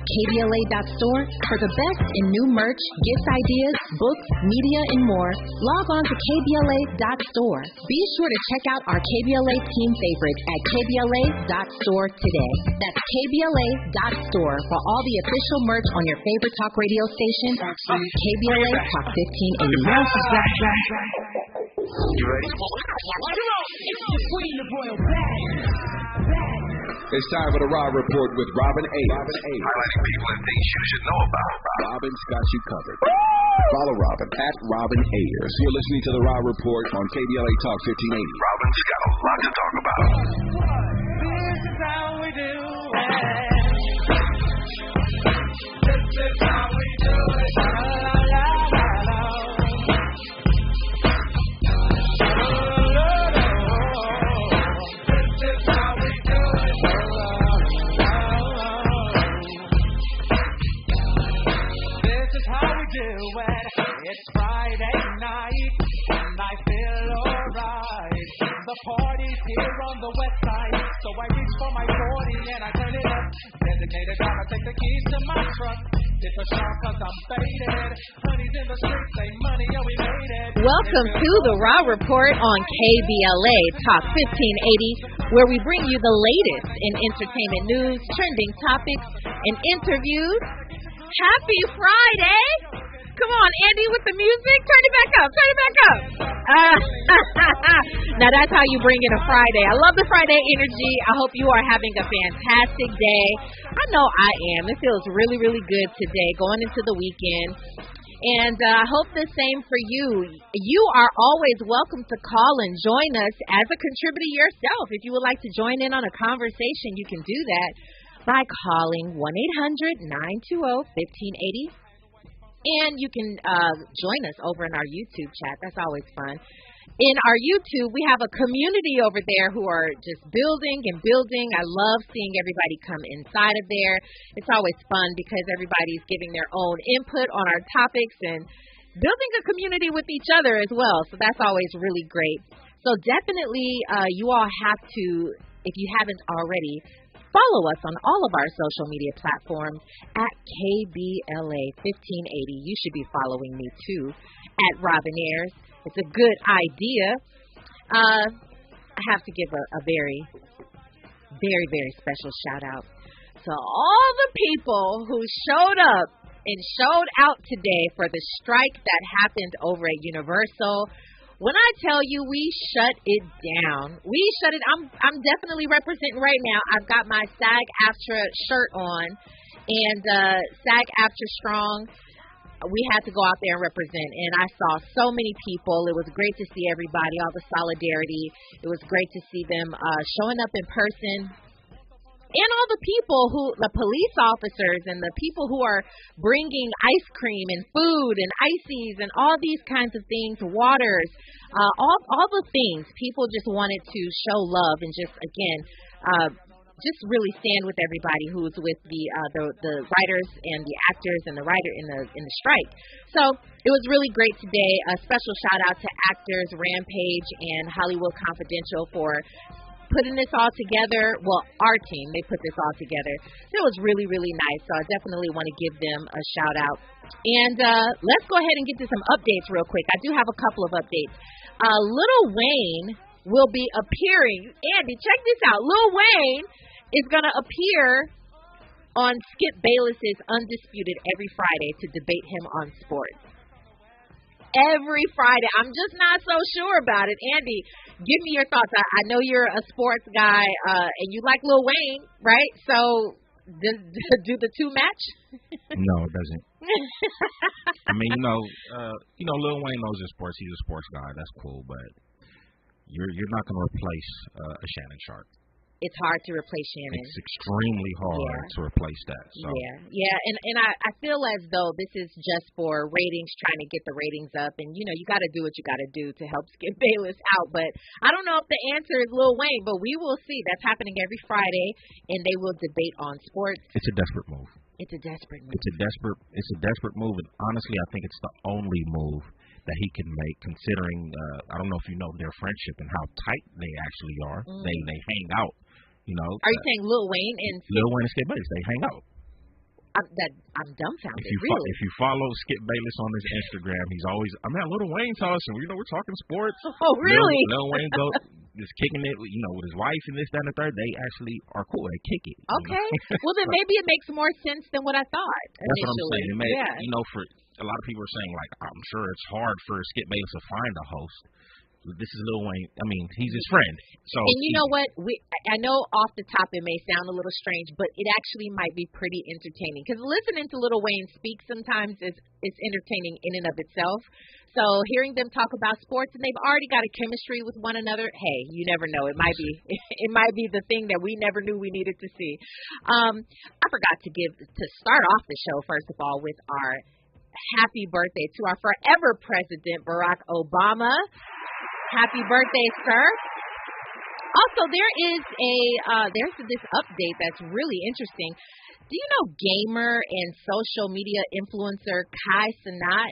KBLA.store for the best in new merch, gift ideas, books, media, and more. Log on to KBLA.store. Be sure to check out our KBLA team favorites at KBLA.store today. That's KBLA.store for all the official merch on your favorite talk radio station, KBLA Talk 1580. You ready? It's the Queen of Royal Bad. It's time for the Raw Report with Robin Ayers. Highlighting people and things you should know about. Robin's got you covered. Follow Robin at Robin Ayers. You're listening to the Raw Report on KBLA Talk 1580. Robin's got a lot to talk about. This is how we do it. This is how we do it. It's Friday night, and I feel alright. The party's here on the west side, so I reach for my 40 and I turn it up. Designated driver, take the keys to my truck. It's a shock 'cause I'm faded. Honey's in the streets, say money, yeah, we made it. Welcome to the Raw Report on KBLA Talk 1580, where we bring you the latest in entertainment news, trending topics, and interviews. Happy Friday! Come on, Andy, with the music. Turn it back up. Now, that's how you bring in a Friday. I love the Friday energy. I hope you are having a fantastic day. I know I am. It feels really, really good today going into the weekend. And I hope the same for you. You are always welcome to call and join us as a contributor yourself. If you would like to join in on a conversation, you can do that by calling 1-800-920-1580. And you can join us over in our YouTube chat. That's always fun. In our YouTube, we have a community over there who are just building and building. I love seeing everybody come inside of there. It's always fun because everybody's giving their own input on our topics and building a community with each other as well. So that's always really great. So definitely you all have to, if you haven't already, follow us on all of our social media platforms at KBLA 1580. You should be following me too at Robin Ayers. It's a good idea. I have to give a very, very, very special shout out to all the people who showed up and showed out today for the strike that happened over at Universal. When I tell you we shut it down, I'm definitely representing right now. I've got my SAG-AFTRA shirt on, and SAG-AFTRA Strong. We had to go out there and represent, and I saw so many people. It was great to see everybody, all the solidarity. It was great to see them showing up in person. And all the people the police officers and the people who are bringing ice cream and food and ices and all these kinds of things, waters, all the things. People just wanted to show love and just, again, just really stand with everybody who's with the writers and the actors and the writer in the strike. So it was really great today. A special shout out to actors Rampage and Hollywood Confidential for putting this all together. Well, our team, they put this all together. So it was really, really nice. So I definitely want to give them a shout out. And let's go ahead and get to some updates real quick. I do have a couple of updates. Lil Wayne will be appearing. Andy, check this out. Lil Wayne is going to appear on Skip Bayless's Undisputed every Friday to debate him on sports. Every Friday. I'm just not so sure about it. Andy, give me your thoughts. I know you're a sports guy, and you like Lil Wayne, right? So, do the two match? No, it doesn't. I mean, Lil Wayne knows his sports. He's a sports guy. That's cool, but you're not going to replace a Shannon Sharp. It's hard to replace Shannon. It's extremely hard to replace that. So. Yeah, and I feel as though this is just for ratings, trying to get the ratings up, and you got to do what you got to do to help Skip Bayless out. But I don't know if the answer is Lil Wayne, but we will see. That's happening every Friday, and they will debate on sports. It's a desperate move. It's a desperate move. It's a desperate move, and honestly, I think it's the only move that he can make, considering I don't know if you know their friendship and how tight they actually are. Mm. They hang out. Are you saying Lil Wayne and Skip Bayless? They hang out. I'm dumbfounded. If you follow Skip Bayless on his Instagram, he's always, Lil Wayne toss, and we're talking sports. Oh, really? Lil Wayne is kicking it, with his wife and this, that, and the third. They actually are cool. They kick it. Okay. Well, then maybe it makes more sense than what I thought. That's what I'm saying. Yeah. For a lot of people are saying, like, I'm sure it's hard for Skip Bayless to find a host. This is Lil Wayne. He's his friend. So, and you know what? I know off the top it may sound a little strange, but it actually might be pretty entertaining. Because listening to Lil Wayne speak sometimes is entertaining in and of itself. So hearing them talk about sports, and they've already got a chemistry with one another. Hey, you never know. It might be the thing that we never knew we needed to see. I forgot to start off the show first of all with our happy birthday to our forever president Barack Obama. Happy birthday, sir. Also, there's this update that's really interesting. Do you know gamer and social media influencer Kai Cenat?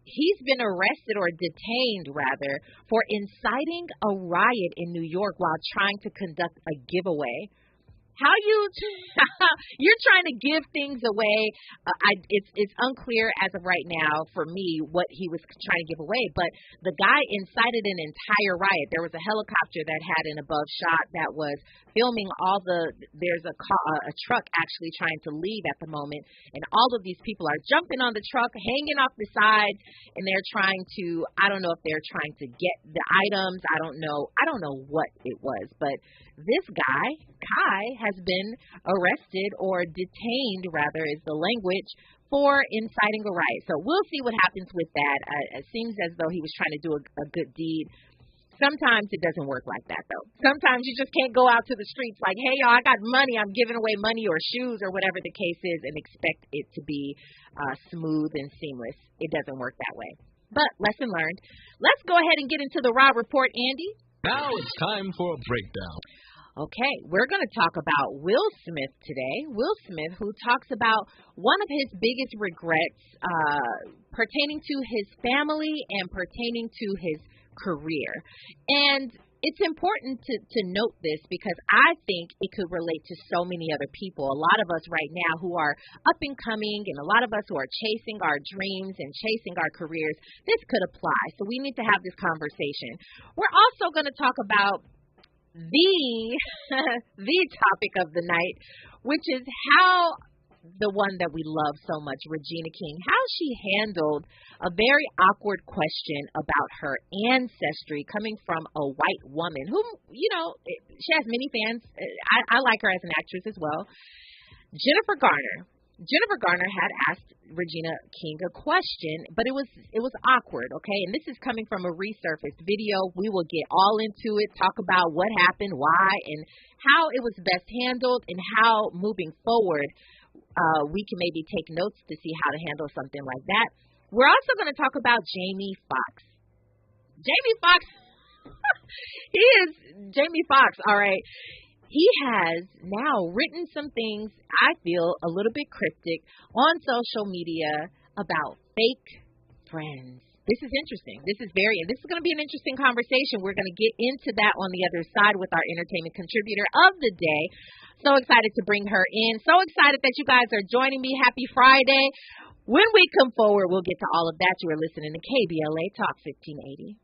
He's been arrested or detained, rather, for inciting a riot in New York while trying to conduct a giveaway. You're trying to give things away. It's unclear as of right now for me what he was trying to give away, but the guy incited an entire riot. There was a helicopter that had an above shot that was filming there's a truck actually trying to leave at the moment, and all of these people are jumping on the truck, hanging off the sides, and they're trying to, I don't know if they're trying to get the items. I don't know what it was, but this guy, Kai, has been arrested or detained, rather, is the language, for inciting a riot. So we'll see what happens with that. It seems as though he was trying to do a good deed. Sometimes it doesn't work like that, though. Sometimes you just can't go out to the streets like, hey, y'all, I got money. I'm giving away money or shoes or whatever the case is and expect it to be smooth and seamless. It doesn't work that way. But lesson learned. Let's go ahead and get into the Raw Report, Andy. Now it's time for a breakdown. Okay, we're going to talk about Will Smith today. Will Smith, who talks about one of his biggest regrets pertaining to his family and pertaining to his career. And it's important to note this because I think it could relate to so many other people. A lot of us right now who are up and coming, and a lot of us who are chasing our dreams and chasing our careers, this could apply. So we need to have this conversation. We're also going to talk about the topic of the night, which is how the one that we love so much, Regina King, how she handled a very awkward question about her ancestry coming from a white woman who, she has many fans. I like her as an actress as well. Jennifer Garner had asked Regina King a question, but it was awkward, okay? And this is coming from a resurfaced video. We will get all into it, talk about what happened, why, and how it was best handled, and how moving forward we can maybe take notes to see how to handle something like that. We're also going to talk about Jamie Foxx. Jamie Foxx, he is Jamie Foxx, all right. He has now written some things, I feel, a little bit cryptic on social media about fake friends. This is interesting. This is going to be an interesting conversation. We're going to get into that on the other side with our entertainment contributor of the day. So excited to bring her in. So excited that you guys are joining me. Happy Friday. When we come forward, we'll get to all of that. You are listening to KBLA Talk 1580.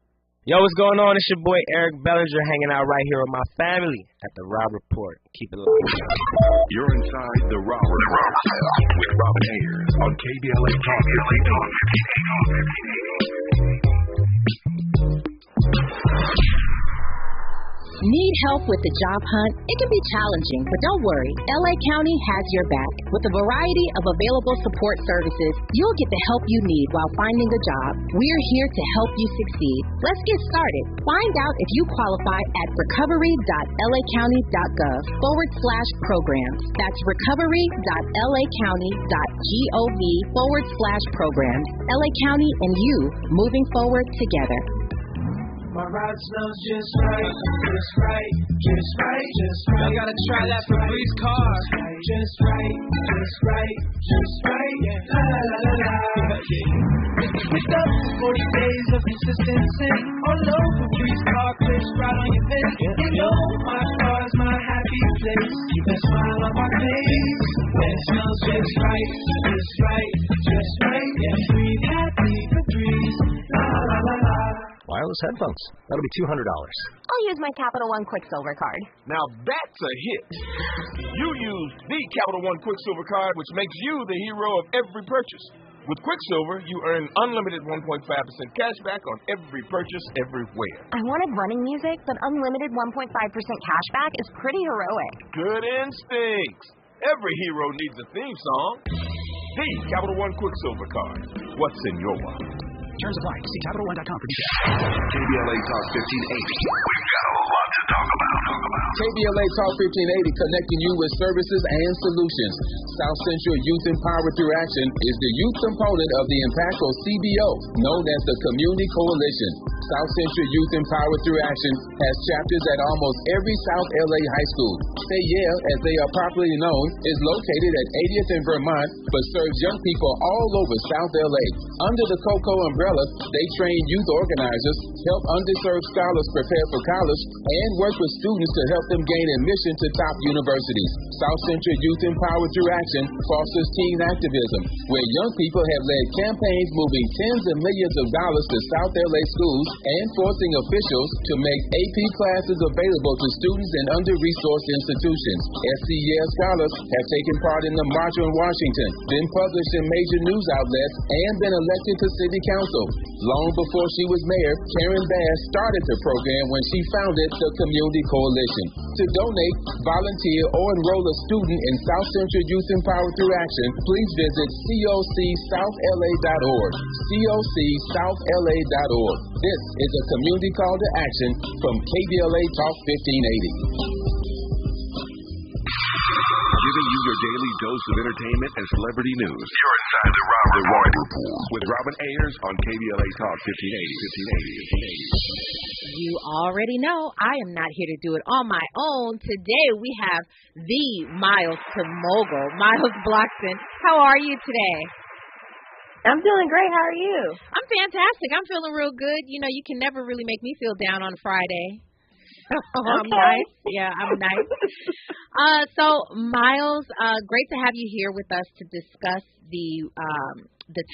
Yo, what's going on? It's your boy Eric Bellinger hanging out right here with my family at the Raw Report. Keep it locked. You're inside the Raw Report with Robin Ayers on KBLA Talk 1580. Need help with the job hunt? It can be challenging, but don't worry. LA County has your back. With a variety of available support services, you'll get the help you need while finding a job. We're here to help you succeed. Let's get started. Find out if you qualify at recovery.lacounty.gov/programs. That's recovery.lacounty.gov/programs. LA County and you, moving forward together. My ride smells just right, just right, just right, just right. I gotta try that Febreze car. Just right, just right, just right. La la la la la. Picked up 40 days of consistency. All over Febreze car, crisp right on your face. You know my car's my happy place. Keep a smile on my face. When it smells just right, just right, just right. Yeah, breathe happy Febreze. La la la la. Wireless headphones. That'll be $200. I'll use my Capital One Quicksilver card. Now that's a hit. You used the Capital One Quicksilver card, which makes you the hero of every purchase. With Quicksilver, you earn unlimited 1.5% cash back on every purchase everywhere. I wanted running music, but unlimited 1.5% cash back is pretty heroic. Good instincts. Every hero needs a theme song. The Capital One Quicksilver card. What's in your wallet? Terms apply. See CapitalOne.com for details. KBLA Talk 1580. We've got a lot to talk about. KBLA Talk 1580, connecting you with services and solutions. South Central Youth Empowered Through Action is the youth component of the impactful CBO, known as the Community Coalition. South Central Youth Empowered Through Action has chapters at almost every South LA high school. Say Yeah, as they are popularly known, is located at 80th and Vermont, but serves young people all over South LA. Under the COCO umbrella, they train youth organizers, help underserved scholars prepare for college, and work with students to help them gain admission to top universities. South Central Youth Empowered Through Action fosters teen activism, where young people have led campaigns moving tens of millions of dollars to South LA schools and forcing officials to make AP classes available to students in under-resourced institutions. SCEL scholars have taken part in the March on Washington, been published in major news outlets, and been elected to city council. Long before she was mayor, Karen Bass started the program when she founded the Community Coalition. To donate, volunteer, or enroll a student in South Central Youth Empowered Through Action, please visit cocsouthla.org. cocsouthla.org. This is a community call to action from KBLA Talk 1580. Giving you your daily dose of entertainment and celebrity news. You're inside the Robin Report with Robin Ayers on KBLA Talk 1580. You already know I am not here to do it on my own. Today we have the Miles to Mogul, Miles Blockson. How are you today? I'm feeling great. How are you? I'm fantastic. I'm feeling real good. You know, you can never really make me feel down on Friday. I'm nice. Yeah, I'm nice. So, Miles, great to have you here with us to discuss the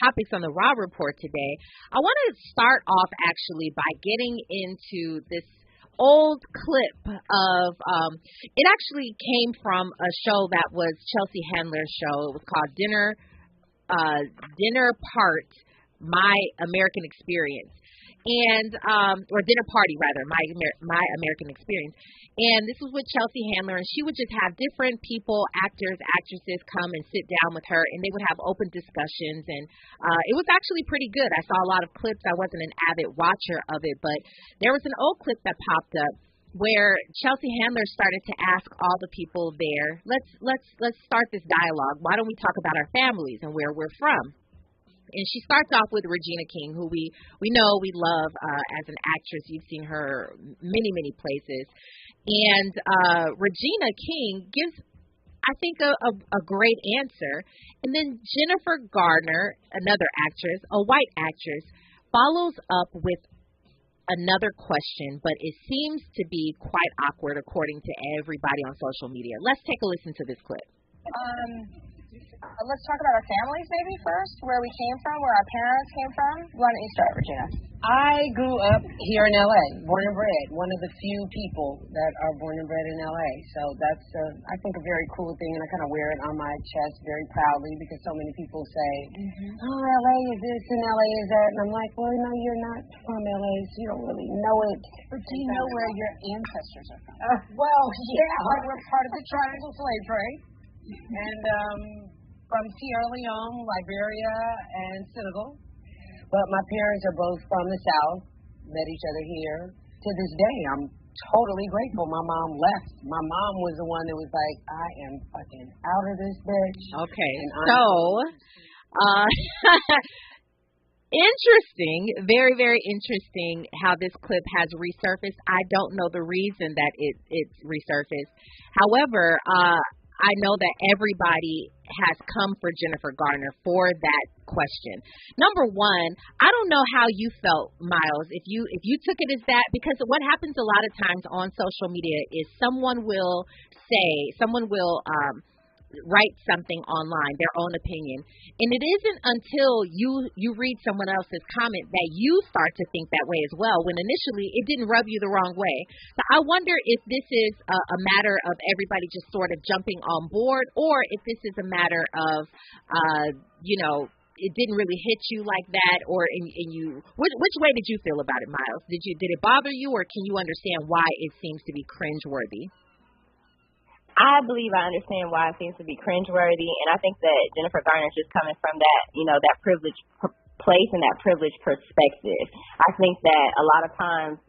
topics on the Raw Report today. I want to start off actually by getting into this old clip of it actually came from a show that was Chelsea Handler's show. It was called Dinner Part, My American Experience. And or Dinner Party rather, my American Experience. And this was with Chelsea Handler, and she would just have different people, actors, actresses come and sit down with her, and they would have open discussions, and it was actually pretty good. I saw a lot of clips. I wasn't an avid watcher of it, but there was an old clip that popped up where Chelsea Handler started to ask all the people there, let's start this dialogue. Why don't we talk about our families and where we're from? And she starts off with Regina King, who we know we love as an actress. You've seen her many places. And Regina King gives, I think, a great answer. And then Jennifer Garner, another actress, a white actress, follows up with another question, but it seems to be quite awkward according to everybody on social media. Let's take a listen to this clip. Let's talk about our families maybe first, where we came from, where our parents came from. Why don't you start, Regina? I grew up here in L.A., born and bred, one of the few people that are born and bred in L.A. So that's, I think, a very cool thing, and I kind of wear it on my chest very proudly because so many people say, oh, L.A. is this and L.A. is that, and I'm like, well, no, you're not from L.A., so you don't really know it. But do you know where your ancestors are from? Well, yeah, we're part of the Triangle Slave Trade, and from Sierra Leone, Liberia, and Senegal. But my parents are both from the South, met each other here. To this day, I'm totally grateful my mom left. My mom was the one that was like, I am fucking out of this bitch. Okay, Interesting, very, very interesting how this clip has resurfaced. I don't know the reason that it's resurfaced. However, I know that everybody has come for Jennifer Garner for that question. Number one, I don't know how you felt, Miles, if you took it as that, because what happens a lot of times on social media is someone will write something online, their own opinion, and it isn't until you read someone else's comment that you start to think that way as well, when initially it didn't rub you the wrong way. So I wonder if this is a matter of everybody just sort of jumping on board, or if this is a matter of it didn't really hit you like that, or which way did you feel about it, Miles? Did it bother you, or can you understand why it seems to be cringeworthy? I believe I understand why it seems to be cringeworthy, and I think that Jennifer Garner is just coming from that, that privileged place and that privileged perspective. I think that a lot of times,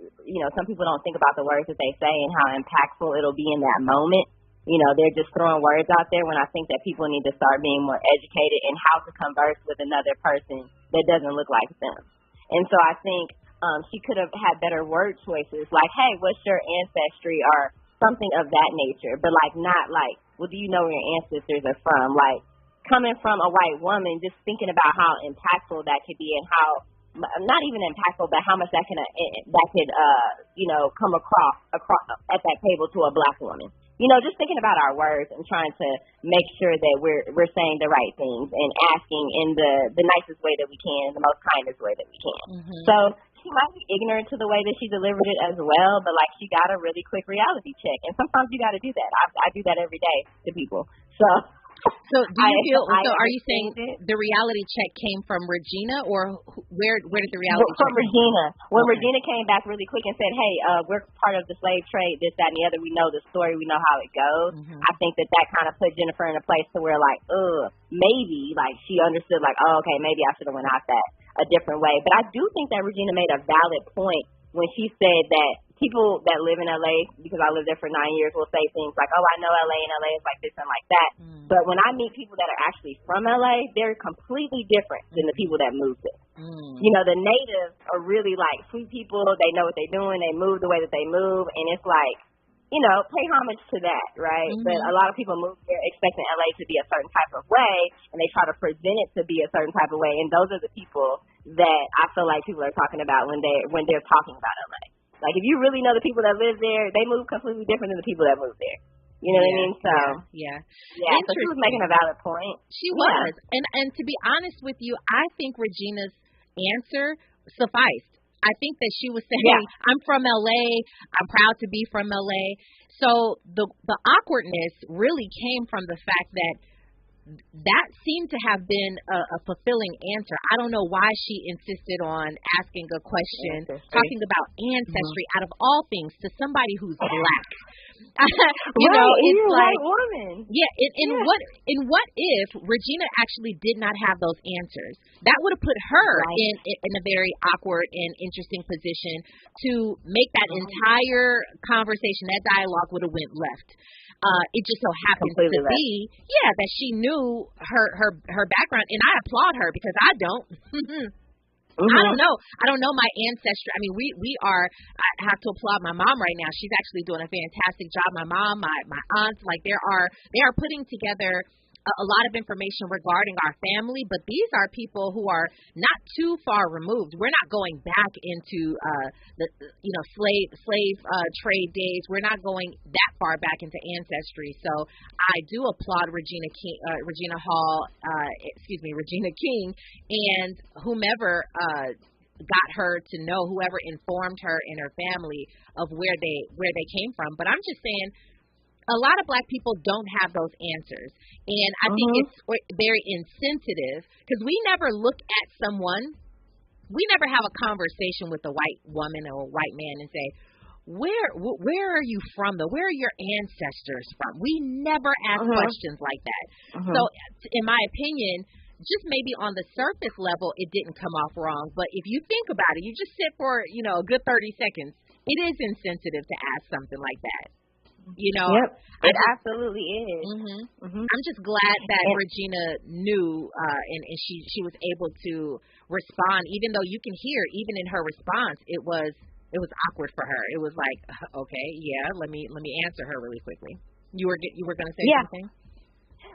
some people don't think about the words that they say and how impactful it'll be in that moment. They're just throwing words out there, when I think that people need to start being more educated in how to converse with another person that doesn't look like them. And so I think she could have had better word choices, like, hey, what's your ancestry, or something of that nature, but not well, do you know where your ancestors are from? Like, coming from a white woman, just thinking about how impactful that could be, and how, not even impactful, but how much that could come across at that table to a black woman. Just thinking about our words and trying to make sure that we're saying the right things and asking in the nicest way that we can, the most kindest way that we can. Mm-hmm. So she might be ignorant to the way that she delivered it as well, but she got a really quick reality check, and sometimes you got to do that. I do that every day to people. So do you feel? So are you saying the reality check came from Regina, or where did the reality check from Regina? When Regina came back really quick and said, "Hey, we're part of the slave trade, this, that, and the other. We know the story. We know how it goes." Mm-hmm. I think that kind of put Jennifer in a place to where maybe she understood oh, okay, maybe I should have went out that a different way. But I do think that Regina made a valid point when she said that people that live in LA, because I lived there for 9 years, will say things like, oh, I know LA, and LA is like this and like that. Mm. But when I meet people that are actually from LA, they're completely different than the people that moved there. Mm. The natives are really sweet people. They know what they're doing. They move the way that they move. And it's pay homage to that, right? Mm-hmm. But a lot of people move there expecting LA to be a certain type of way, and they try to present it to be a certain type of way. And those are the people that I feel like people are talking about when they're talking about LA. If you really know the people that live there, they move completely different than the people that move there. You know what I mean? So yeah. So she was making a valid point. She was, and to be honest with you, I think Regina's answer sufficed. I think that she was saying, I'm from LA, I'm proud to be from LA. So the awkwardness really came from the fact that seemed to have been a fulfilling answer. I don't know why she insisted on asking a question, talking about ancestry out of all things to somebody who's black. It's white woman. Yeah. What if Regina actually did not have those answers? That would have put her in a very awkward and interesting position to make that entire conversation, that dialogue would have went left. It just so happens to be, that she knew her background, and I applaud her because I don't. I don't know my ancestry. I mean, I have to applaud my mom right now. She's actually doing a fantastic job. My mom, my aunts, they are putting together a lot of information regarding our family, but these are people who are not too far removed. We're not going back into the slave trade days. We're not going that far back into ancestry. So I do applaud Regina King, Regina King, and whomever got her to know, whoever informed her and her family of where they came from. But I'm just saying, a lot of black people don't have those answers. And I think it's very insensitive because we never look at someone, we never have a conversation with a white woman or a white man and say, where are you from though? Where are your ancestors from? We never ask questions like that. So in my opinion, just maybe on the surface level, it didn't come off wrong. But if you think about it, you just sit for, a good 30 seconds. It is insensitive to ask something like that. You know, Yep, it absolutely is. I'm just glad that Regina knew, and she was able to respond, even though you can hear, even in her response, it was awkward for her. It was like, okay, yeah, let me answer her really quickly. You were going to say something?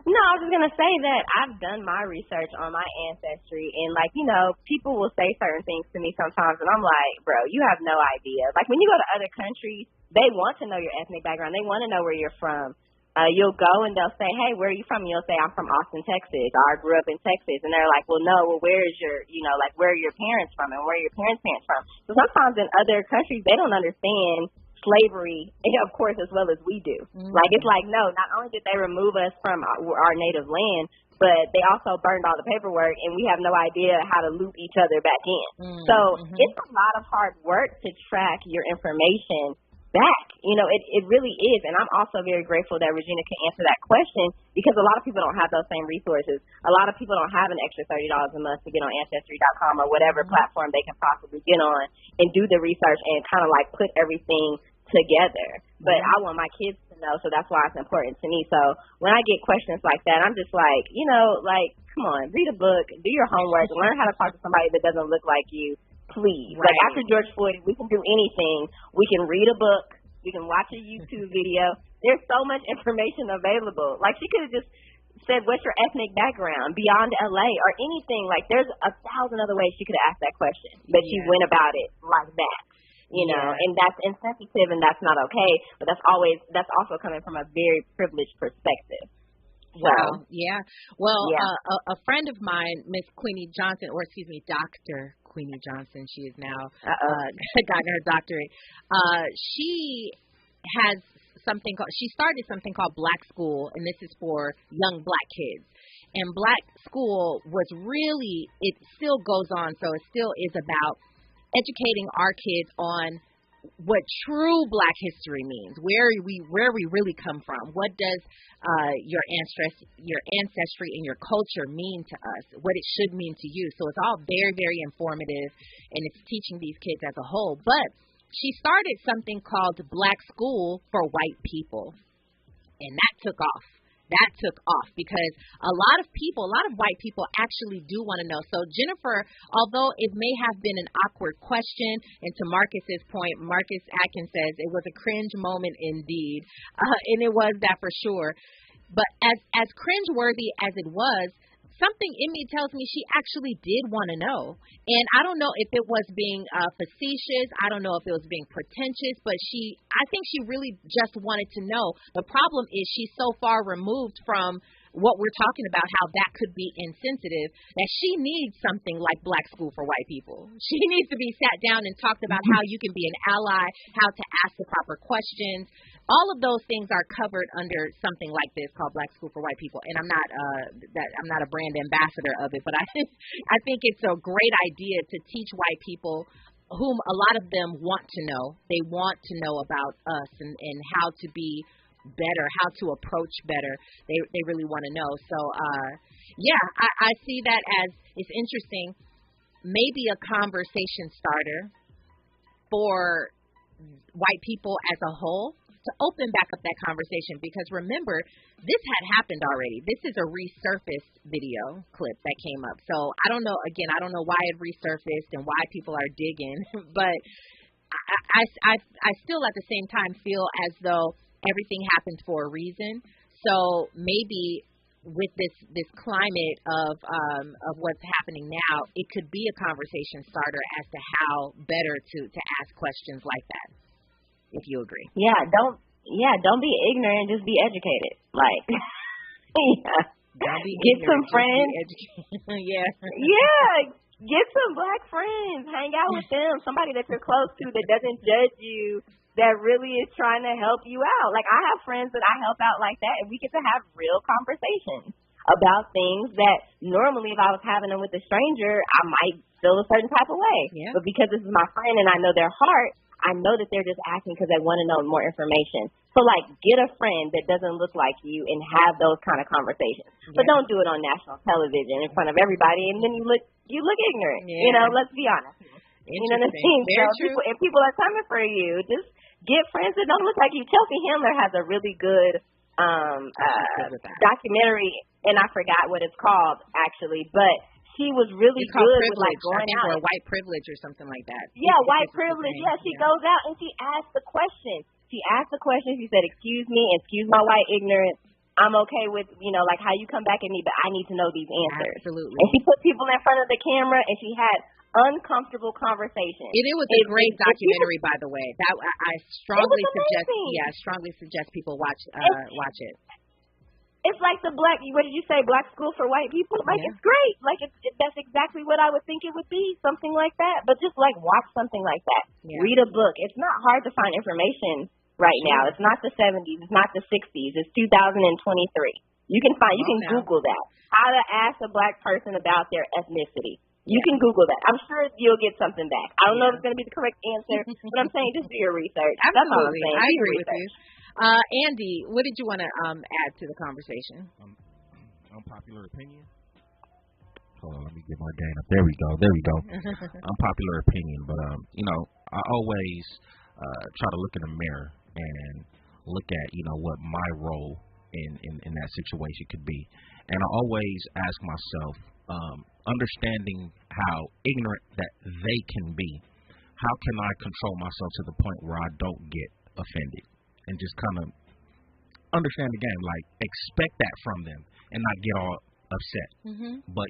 No, I was just going to say that I've done my research on my ancestry, and, like, you know, people will say certain things to me sometimes, and I'm like, bro, you have no idea. Like, when you go to other countries, they want to know your ethnic background. They want to know where you're from. You'll go and they'll say, hey, where are you from? And you'll say, I'm from Austin, Texas, or I grew up in Texas. And they're like, well, no, where is your, you know, like, where are your parents from, and where are your parents' from? So sometimes in other countries, they don't understand slavery, of course, as well as we do. Like, it's like, no, not only did they remove us from our native land, but they also burned all the paperwork, and we have no idea how to loop each other back in. So it's a lot of hard work to track your information back. You know, it really is. And I'm also very grateful that Regina can answer that question, because a lot of people don't have those same resources. A lot of people don't have an extra $30 a month to get on Ancestry.com or whatever platform they can possibly get on and do the research and kind of like put everything together. But I want my kids to know, so that's why it's important to me. So when I get questions like that, I'm just like, you know, like, come on, read a book, do your homework, learn how to talk to somebody that doesn't look like you, please. Like, after George Floyd, we can do anything. We can read a book, we can watch a YouTube video. There's so much information available. Like, she could have just said, what's your ethnic background beyond LA or anything. Like, there's 1,000 other ways she could have asked that question, but she went about it like that. You know, and that's insensitive, and that's not okay. But that's also coming from a very privileged perspective. Wow. Yeah. Well, a friend of mine, Miss Queenie Johnson, or excuse me, Dr. Queenie Johnson, she is now gotten her doctorate. She has something called, she started something called Black School, and this is for young Black kids. And Black School was really, it still goes on, so it still is about educating our kids on what true Black history means, where we really come from. What does your ancestry and your culture mean to us? What it should mean to you? So it's all very, very informative, and it's teaching these kids as a whole. But she started something called Black School for White People, and that took off. That took off because a lot of white people actually do want to know. So Jennifer, although it may have been an awkward question, and to Marcus's point, Marcus Atkins says it was a cringe moment indeed, and it was that for sure. But as cringeworthy as it was, something in me tells me she actually did want to know. And I don't know if it was being facetious. I don't know if it was being pretentious, but I think she really just wanted to know. The problem is she's so far removed from what we're talking about, how that could be insensitive, that she needs something like Black School for White People. She needs to be sat down and talked about how you can be an ally, how to ask the proper questions. All of those things are covered under something like this called Black School for White People. And I'm not a brand ambassador of it, but I think it's a great idea to teach white people, whom a lot of them want to know. They want to know about us and how to be better, how to approach better. They really want to know. So I see that as, it's interesting, maybe a conversation starter for white people as a whole to open back up that conversation, because remember, this had happened already. This is a resurfaced video clip that came up. So I don't know why it resurfaced and why people are digging, but I still at the same time feel as though everything happens for a reason. So maybe with this climate of what's happening now, it could be a conversation starter as to how better to ask questions like that, if you agree. Don't be ignorant, just be educated. Like, don't be get some friends. Get some Black friends. Hang out with them. Somebody that you're close to that doesn't judge you, that really is trying to help you out. Like, I have friends that I help out like that, and we get to have real conversations about things that normally if I was having them with a stranger, I might feel a certain type of way. Yeah. But because this is my friend and I know their heart, I know that they're just asking because they want to know more information. So, like, get a friend that doesn't look like you and have those kind of conversations. Yeah. But don't do it on national television in front of everybody, and then you look ignorant. Yeah. You know, let's be honest. You know what I mean? Very true. If people are coming for you, just get friends that don't look like you. Chelsea Handler has a really good documentary, and I forgot what it's called actually, but she was really good with like going out. Or white privilege or something like that. Yeah, white privilege. Yeah, she goes out and she asks the question. She said, "Excuse me, excuse my white ignorance. I'm okay with, like how you come back at me, but I need to know these answers." Absolutely. And she put people in front of the camera, and she had uncomfortable conversations. It was a great documentary, by the way. That I strongly suggest people watch it. It's like the what did you say, black school for white people? Like, it's great. Like, that's exactly what I would think it would be, something like that. But just, like, watch something like that. Yeah. Read a book. It's not hard to find information right now. It's not the 70s. It's not the 60s. It's 2023. You can Google that. How to ask a black person about their ethnicity. You can Google that. I'm sure you'll get something back. I don't know if it's going to be the correct answer, but I'm saying just do your research. Absolutely. That's all I'm saying. I agree with you. Andy, what did you want to add to the conversation? Unpopular opinion? Hold on, let me get my gain up. There we go. Unpopular opinion, but I always try to look in the mirror and look at what my role in that situation could be, and I always ask myself, understanding how ignorant that they can be, how can I control myself to the point where I don't get offended? And just kind of understand the game, like expect that from them and not get all upset. Mm-hmm. But,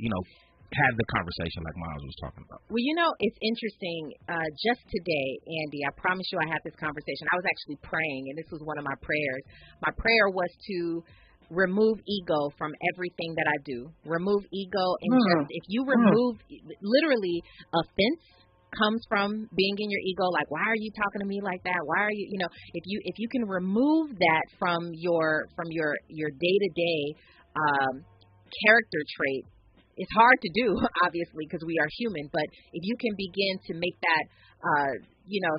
have the conversation like Miles was talking about. Well, it's interesting. Just today, Andy, I promise you I had this conversation. I was actually praying, and this was one of my prayers. My prayer was to remove ego from everything that I do. Remove ego. And just, if you remove, literally, offense comes from being in your ego, like, why are you talking to me like that? Why are you, if you can remove that from your day-to-day character trait, it's hard to do, obviously, because we are human, but if you can begin to make that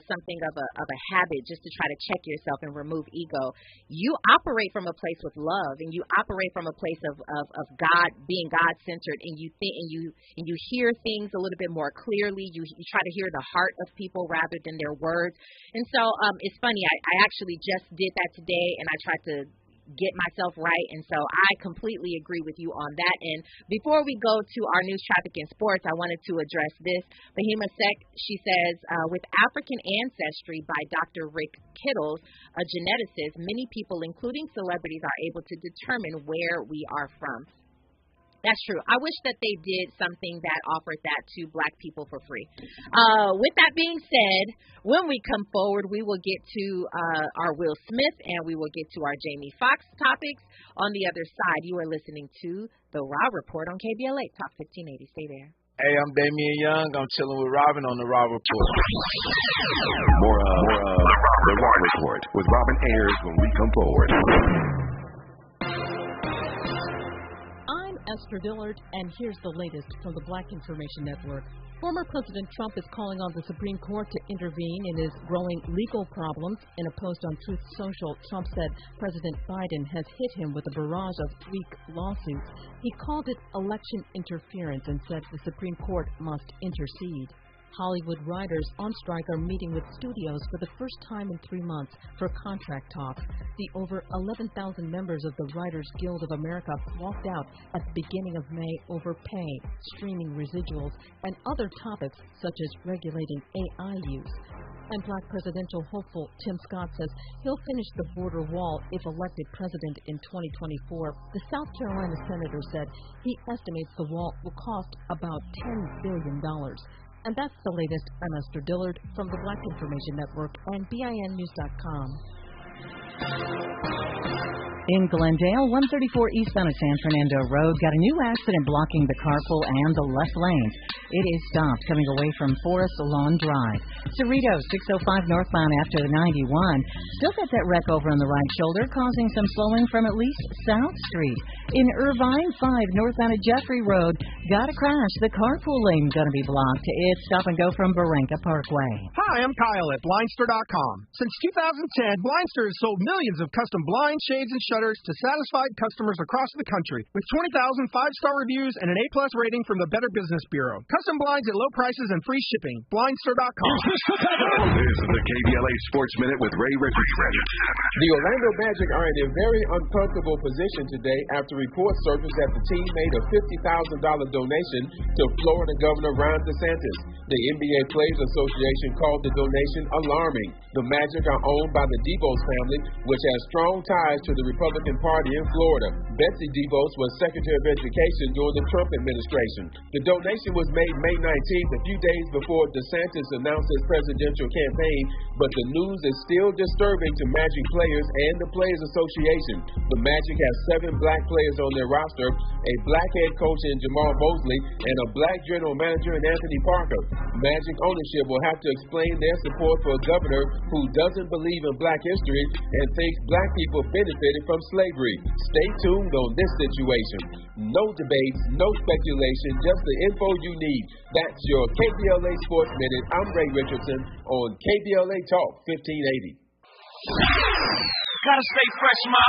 something of a habit, just to try to check yourself and remove ego, you operate from a place with love, and you operate from a place of God, being God-centered, and you think and you hear things a little bit more clearly. You try to hear the heart of people rather than their words. And so it's funny, I actually just did that today, and I tried to get myself right, and so I completely agree with you on that. And before we go to our news, traffic, and sports, I wanted to address this. Bahima Sek, she says, with African Ancestry by Dr. Rick Kittles, a geneticist, many people, including celebrities, are able to determine where we are from. That's true. I wish that they did something that offered that to black people for free. With that being said, when we come forward, we will get to our Will Smith and we will get to our Jamie Foxx topics. On the other side, you are listening to The Raw Report on KBLA Talk 1580. Stay there. Hey, I'm Damian Young. I'm chilling with Robin on The Raw Report. More of The Raw Report with Robin Ayers when we come forward. Esther Dillard, and here's the latest from the Black Information Network. Former President Trump is calling on the Supreme Court to intervene in his growing legal problems. In a post on Truth Social, Trump said President Biden has hit him with a barrage of weak lawsuits. He called it election interference and said the Supreme Court must intercede. Hollywood writers on strike are meeting with studios for the first time in 3 months for contract talks. The over 11,000 members of the Writers Guild of America walked out at the beginning of May over pay, streaming residuals, and other topics such as regulating AI use. And Black presidential hopeful Tim Scott says he'll finish the border wall if elected president in 2024. The South Carolina senator said he estimates the wall will cost about $10 billion. And that's the latest. I'm Esther Dillard from the Black Information Network and BINnews.com. In Glendale, 134 eastbound of San Fernando Road got a new accident blocking the carpool and the left lanes. It is stopped coming away from Forest Lawn Drive. Cerritos, 605 northbound after the 91. Still got that wreck over on the right shoulder, causing some slowing from at least South Street. In Irvine, 5 northbound at Jeffrey Road, got a crash. The carpool lane going to be blocked. It's stop and go from Barranca Parkway. Hi, I'm Kyle at Blindster.com. Since 2010, Blindster has sold millions of custom blinds, shades, and shutters to satisfied customers across the country with 20,000 5-star reviews and an A+ rating from the Better Business Bureau. Custom blinds at low prices and free shipping. Blindstore.com. This is the KBLA Sports Minute with Ray Richardson. The Orlando Magic are in a very uncomfortable position today after reports surfaced that the team made a $50,000 donation to Florida Governor Ron DeSantis. The NBA Players Association called the donation alarming. The Magic are owned by the DeVos family, which has strong ties to the Republican Party in Florida. Betsy DeVos was Secretary of Education during the Trump administration. The donation was made May 19th, a few days before DeSantis announced his presidential campaign, but the news is still disturbing to Magic players and the Players Association. The Magic has 7 black players on their roster, a black head coach in Jamal Mosley, and a black general manager in Anthony Parker. Magic ownership will have to explain their support for a governor who doesn't believe in black history and thinks black people benefited from slavery. Stay tuned on this situation. No debates, no speculation, just the info you need. That's your KBLA Sports Minute. I'm Ray Richardson on KBLA Talk 1580. Gotta stay fresh, ma.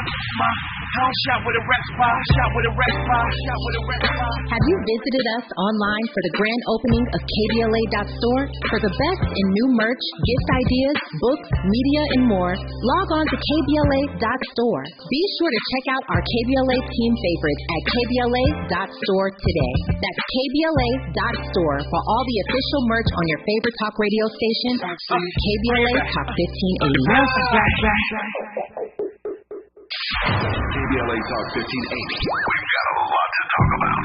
I don't shop with a rest bar. Have you visited us online for the grand opening of KBLA.store? For the best in new merch, gift ideas, books, media, and more, log on to KBLA.store. Be sure to check out our KBLA team favorites at KBLA.store today. That's KBLA.store for all the official merch on your favorite talk radio station, KBLA Talk 1580. KBLA Talk 1580. We've got a lot to talk about.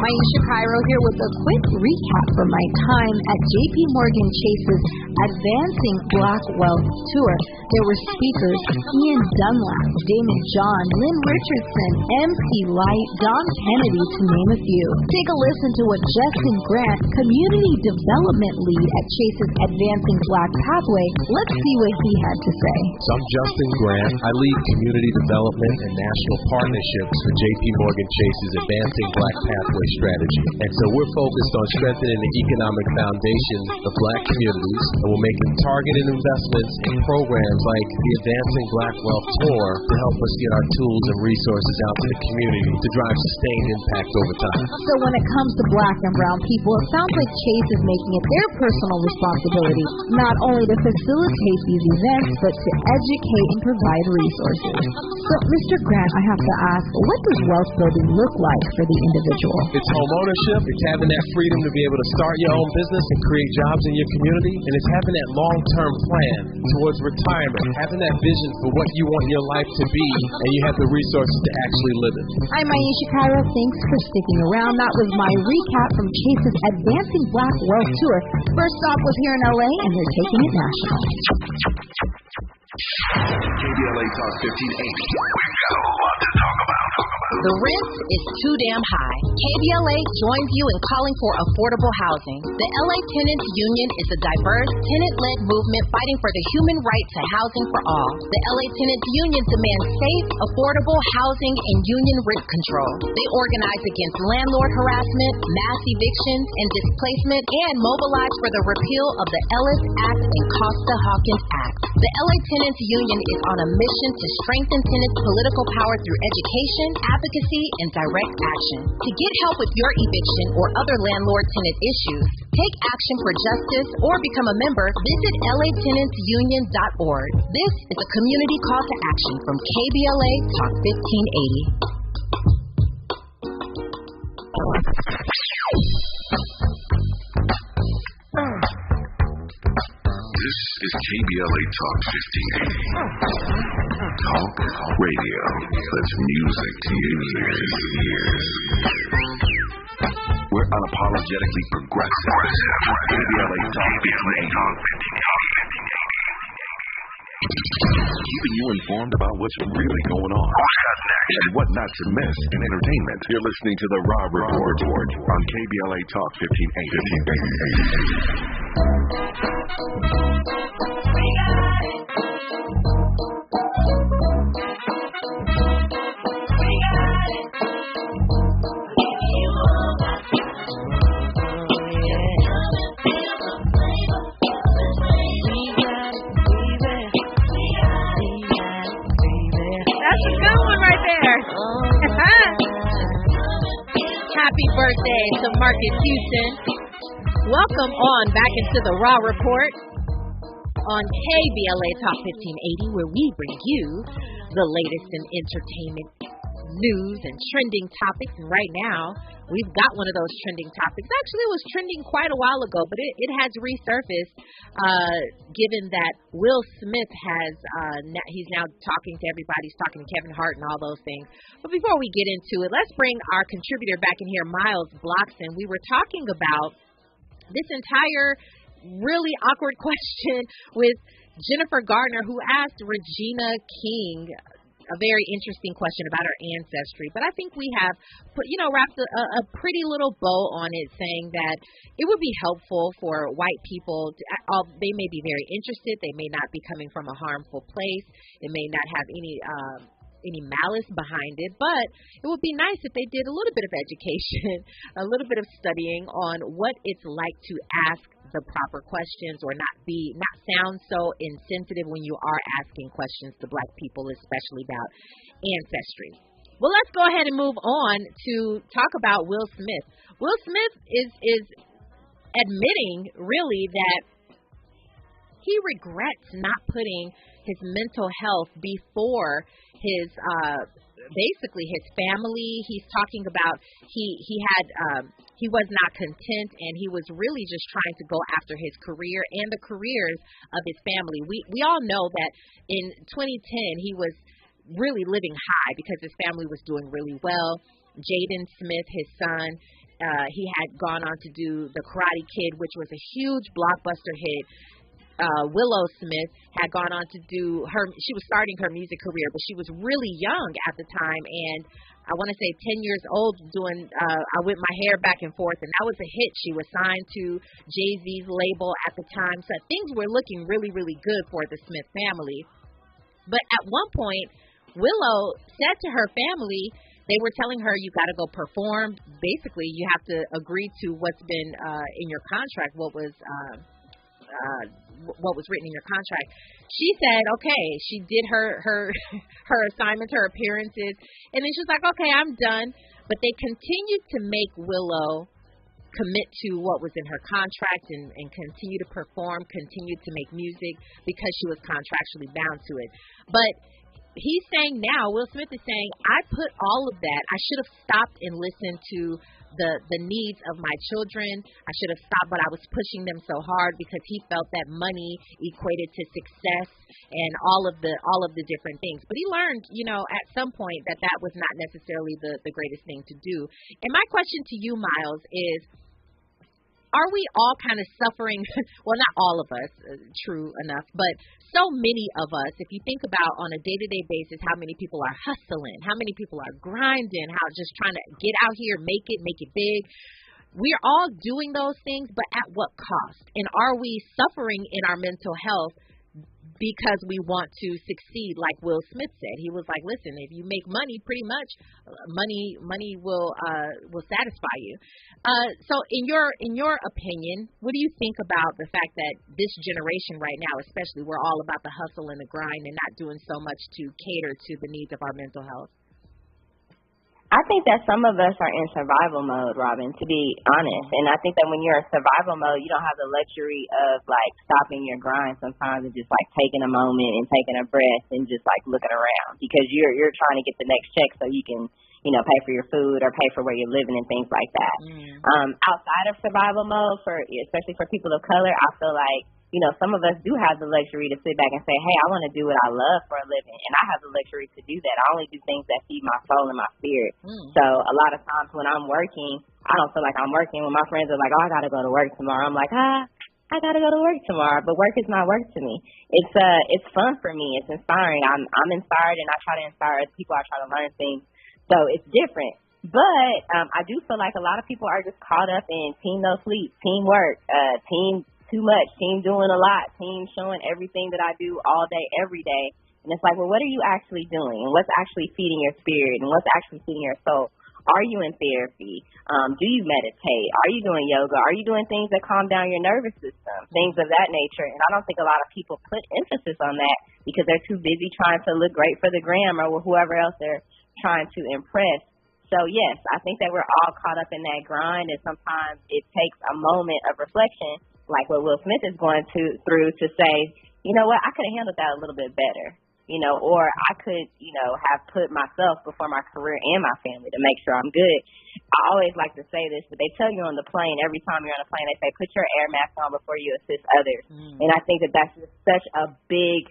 Maisha Cairo here with a quick recap from my time at JP Morgan Chase's Advancing Black Wealth Tour. There were speakers Ian Dunlap, Damon John, Lynn Richardson, MC Light, Don Kennedy, to name a few. Take a listen to what Justin Grant, Community Development Lead at Chase's Advancing Black Pathway, let's see what he had to say. So I'm Justin Grant. I lead Community Development and National Partnerships for JP Morgan Chase's Advancing Black Pathway strategy. And so we're focused on strengthening the economic foundation of black communities, and we're making targeted investments in programs like the Advancing Black Wealth Tour to help us get our tools and resources out to the community to drive sustained impact over time. So when it comes to black and brown people, it sounds like Chase is making it their personal responsibility not only to facilitate these events, but to educate and provide resources. So, Mr. Grant, I have to ask, what does wealth building look like for the individual? It's home ownership, it's having that freedom to be able to start your own business and create jobs in your community, and it's having that long-term plan towards retirement, having that vision for what you want your life to be, and you have the resources to actually live it. I'm Maisha Cairo. Thanks for sticking around. That was my recap from Chase's Advancing Black Wealth Tour. First stop was here in LA, and they're taking it national. KBLA Talk 1580. We've got a lot to talk about. The rent is too damn high. KBLA joins you in calling for affordable housing. The LA Tenants Union is a diverse, tenant-led movement fighting for the human right to housing for all. The LA Tenants Union demands safe, affordable housing and union rent control. They organize against landlord harassment, mass evictions, and displacement, and mobilize for the repeal of the Ellis Act and Costa-Hawkins Act. The LA Tenants Union is on a mission to strengthen tenants' political power through education, advocacy, and direct action. To get help with your eviction or other landlord-tenant issues, take action for justice, or become a member, visit latenantsunion.org. This is a community call to action from KBLA Talk 1580. This is KBLA Talk 1580. Talk radio that's music to your ears. We're unapologetically progressive. KBLA Talk 1580. Keeping you informed about what's really going on and what not to miss in entertainment. You're listening to the Rob Report on KBLA Talk 1580. Happy birthday to Marcus Houston. Welcome on back into the Raw Report on KBLA Talk 1580, where we bring you the latest in entertainment news and trending topics. And right now, we've got one of those trending topics. Actually, it was trending quite a while ago, but it has resurfaced, given that Will Smith he's now talking to everybody. He's talking to Kevin Hart and all those things. But before we get into it, let's bring our contributor back in here, Miles Blockson. We were talking about this entire really awkward question with Jennifer Garner, who asked Regina King a very interesting question about her ancestry. But I think we have wrapped a pretty little bow on it, saying that it would be helpful for white people they may be very interested, they may not be coming from a harmful place, it may not have any malice behind it, but it would be nice if they did a little bit of education, a little bit of studying on what it's like to ask the proper questions, or not sound so insensitive when you are asking questions to black people, especially about ancestry. Well, let's go ahead and move on to talk about Will Smith. Will Smith is admitting really that he regrets not putting his mental health before his basically his family. He's talking about he was not content, and he was really just trying to go after his career and the careers of his family. We all know that in 2010 he was really living high because his family was doing really well. Jaden Smith, his son, he had gone on to do The Karate Kid, which was a huge blockbuster hit. Willow Smith had gone on to she was starting her music career, but she was really young at the time, and I want to say 10 years old, doing I Whip My Hair Back and Forth, and that was a hit. She was signed to Jay-Z's label at the time, so things were looking really, really good for the Smith family. But at one point, Willow said to her family, they were telling her, you got to go perform. Basically, you have to agree to what's been in your contract, what was written in your contract. She said, okay, she did her assignments, her appearances, and then she was like, okay, I'm done. But they continued to make Willow commit to what was in her contract and continue to perform, continue to make music because she was contractually bound to it. But he's saying now, Will Smith is saying, I put all of that, I should have stopped and listened to the needs of my children. I should have stopped, but I was pushing them so hard because he felt that money equated to success and all of the different things. But he learned, at some point that was not necessarily the greatest thing to do. And my question to you, Miles, is, are we all kind of suffering? Well, not all of us, true enough, but so many of us, if you think about on a day-to-day basis how many people are hustling, how many people are grinding, how just trying to get out here, make it big. We're all doing those things, but at what cost? And are we suffering in our mental health because we want to succeed, like Will Smith said? He was like, listen, if you make money, pretty much money will satisfy you. So in your opinion, what do you think about the fact that this generation right now, especially, we're all about the hustle and the grind and not doing so much to cater to the needs of our mental health? I think that some of us are in survival mode, Robin, to be honest. And I think that when you're in survival mode, you don't have the luxury of, stopping your grind sometimes and just, taking a moment and taking a breath and just, looking around. Because you're trying to get the next check so you can, pay for your food or pay for where you're living and things like that. Outside of survival mode, especially for people of color, I feel like, some of us do have the luxury to sit back and say, hey, I want to do what I love for a living, and I have the luxury to do that. I only do things that feed my soul and my spirit. So a lot of times when I'm working, I don't feel like I'm working. When my friends are like, oh, I got to go to work tomorrow, I'm like, I got to go to work tomorrow, but work is not work to me. It's fun for me. It's inspiring. I'm inspired, and I try to inspire other people. I try to learn things. So it's different. But I do feel like a lot of people are just caught up in team no sleep, teamwork, team too much, team doing a lot, team showing everything that I do all day, every day. And it's like, well, what are you actually doing? And what's actually feeding your spirit? And what's actually feeding your soul? Are you in therapy? Do you meditate? Are you doing yoga? Are you doing things that calm down your nervous system? Things of that nature. And I don't think a lot of people put emphasis on that because they're too busy trying to look great for the gram or whoever else they're trying to impress. So, yes, I think that we're all caught up in that grind, and sometimes it takes a moment of reflection, like what Will Smith is going through to say, you know what, I could have handled that a little bit better, or I could, have put myself before my career and my family to make sure I'm good. I always like to say this, but they tell you on the plane, every time you're on a plane, they say, put your air mask on before you assist others. And I think that that's just such a big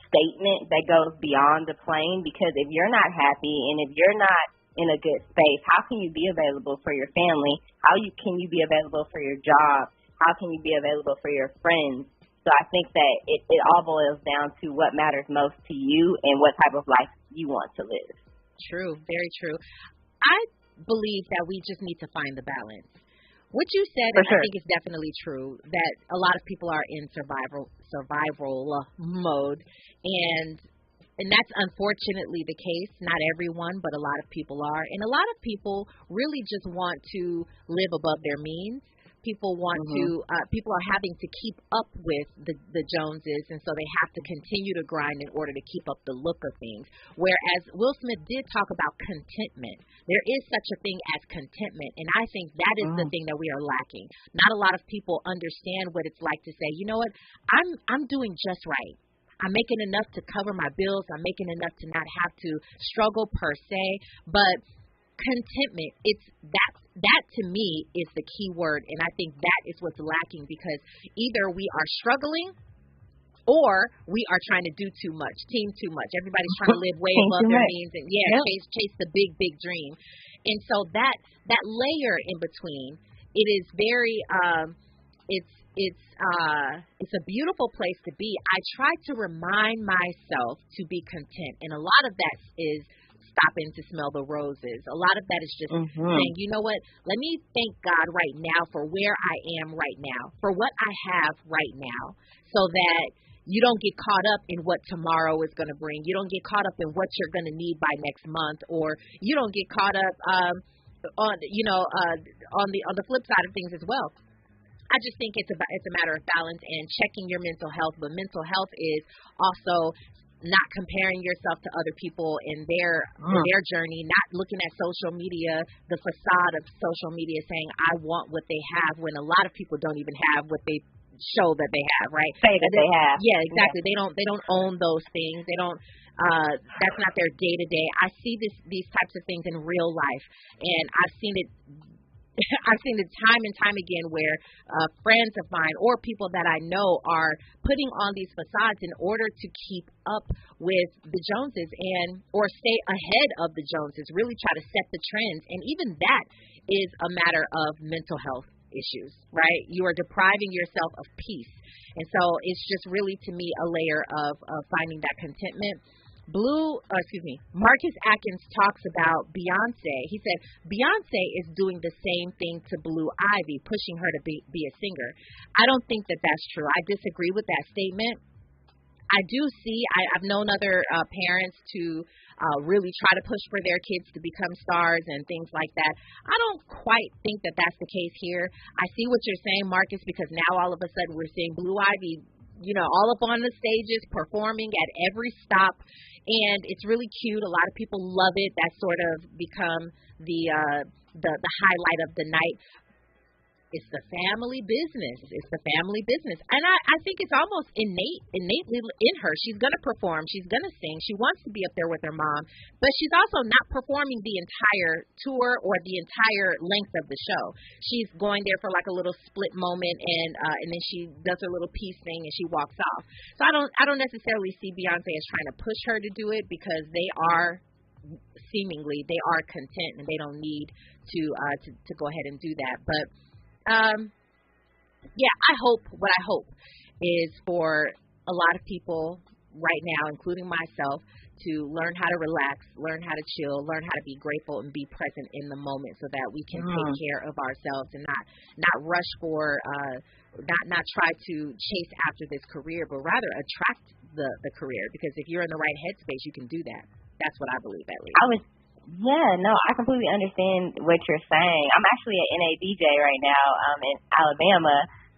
statement that goes beyond the plane, because if you're not happy and if you're not in a good space, how can you be available for your family? Can you be available for your job? How can you be available for your friends? So I think that it all boils down to what matters most to you and what type of life you want to live. True, very true. I believe that we just need to find the balance. What you said, and I think it's definitely true, that a lot of people are in survival mode, and that's unfortunately the case. Not everyone, but a lot of people are. And a lot of people really just want to live above their means. People want people are having to keep up with the Joneses, and so they have to continue to grind in order to keep up the look of things. Whereas Will Smith did talk about contentment. There is such a thing as contentment, and I think that is the thing that we are lacking. Not a lot of people understand what it's like to say, you know what, I'm doing just right. I'm making enough to cover my bills. I'm making enough to not have to struggle per se, but contentment, that to me is the key word, and I think that is what's lacking, because either we are struggling or we are trying to do too much, team too much. Everybody's trying to live way above their means and chase the big dream. And so that layer in between, it is very it's a beautiful place to be. I try to remind myself to be content, and a lot of that is stopping to smell the roses. A lot of that is just saying, you know what, let me thank God right now for where I am right now, for what I have right now, so that you don't get caught up in what tomorrow is going to bring. You don't get caught up in what you're going to need by next month, or you don't get caught up on the flip side of things as well. I just think it's a matter of balance and checking your mental health, but mental health is also not comparing yourself to other people in their journey, not looking at social media, the facade of social media, saying I want what they have, when a lot of people don't even have what they show that they have, right? Say that they have. Yeah, exactly. Yeah. They don't own those things. They don't. That's not their day to day. I see these types of things in real life, and I've seen it. I've seen it time and time again where friends of mine or people that I know are putting on these facades in order to keep up with the Joneses or stay ahead of the Joneses, really try to set the trends. And even that is a matter of mental health issues, right? You are depriving yourself of peace. And so it's just really, to me, a layer of finding that contentment. Marcus Atkins talks about Beyonce. He said, Beyonce is doing the same thing to Blue Ivy, pushing her to be a singer. I don't think that that's true. I disagree with that statement. I do see, I've known other parents to really try to push for their kids to become stars and things like that. I don't quite think that that's the case here. I see what you're saying, Marcus, because now all of a sudden we're seeing Blue Ivy, all up on the stages, performing at every stop, and it's really cute. A lot of people love it. That's sort of become the highlight of the night. It's the family business. It's the family business. And I think it's almost innately in her. She's going to perform. She's going to sing. She wants to be up there with her mom. But she's also not performing the entire tour or the entire length of the show. She's going there for like a little split moment, and then she does her little peace thing and she walks off. So I don't necessarily see Beyonce as trying to push her to do it, because they are content and they don't need to go ahead and do that. But what I hope is for a lot of people right now, including myself, to learn how to relax, learn how to chill, learn how to be grateful and be present in the moment, so that we can take care of ourselves and not rush for, not try to chase after this career, but rather attract the career. Because if you're in the right headspace, you can do that. That's what I believe, at least. I completely understand what you're saying. I'm actually at NABJ right now in Alabama,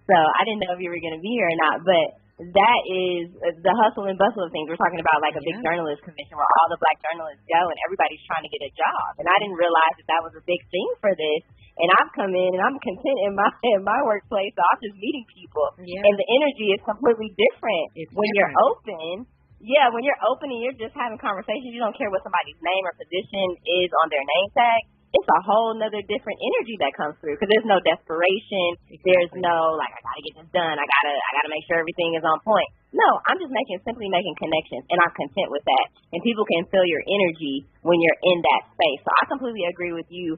so I didn't know if you were going to be here or not. But that is the hustle and bustle of things. We're talking about like a big journalist convention where all the black journalists go and everybody's trying to get a job. And I didn't realize that was a big thing for this. And I've come in and I'm content in my workplace. So I'm just meeting people. Yeah. And the energy is completely different when you're open. Yeah, when you're open and you're just having conversations, you don't care what somebody's name or position is on their name tag. It's a whole nother different energy that comes through because there's no desperation. There's no like I gotta get this done. I gotta make sure everything is on point. No, I'm just simply making connections, and I'm content with that. And people can feel your energy when you're in that space. So I completely agree with you,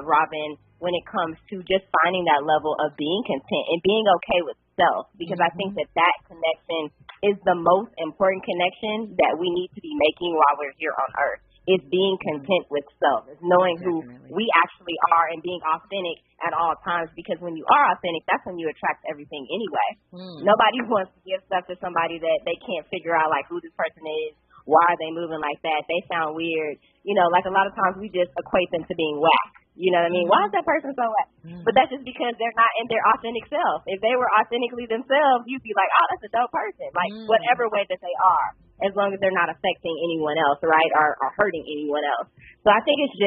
Robin, when it comes to just finding that level of being content and being okay with self, because I think that connection is the most important connection that we need to be making while we're here on Earth. It's being content with self. It's knowing who we actually are and being authentic at all times, because when you are authentic, that's when you attract everything anyway. Nobody wants to give stuff to somebody that they can't figure out, like, who this person is, why are they moving like that, they sound weird. You know, like a lot of times we just equate them to being whack. You know what I mean? Why is that person so whack? But that's just because they're not in their authentic self. If they were authentically themselves, you'd be like, oh, that's a dope person. Like, whatever way that they are, as long as they're not affecting anyone else, right, or hurting anyone else. So I think it's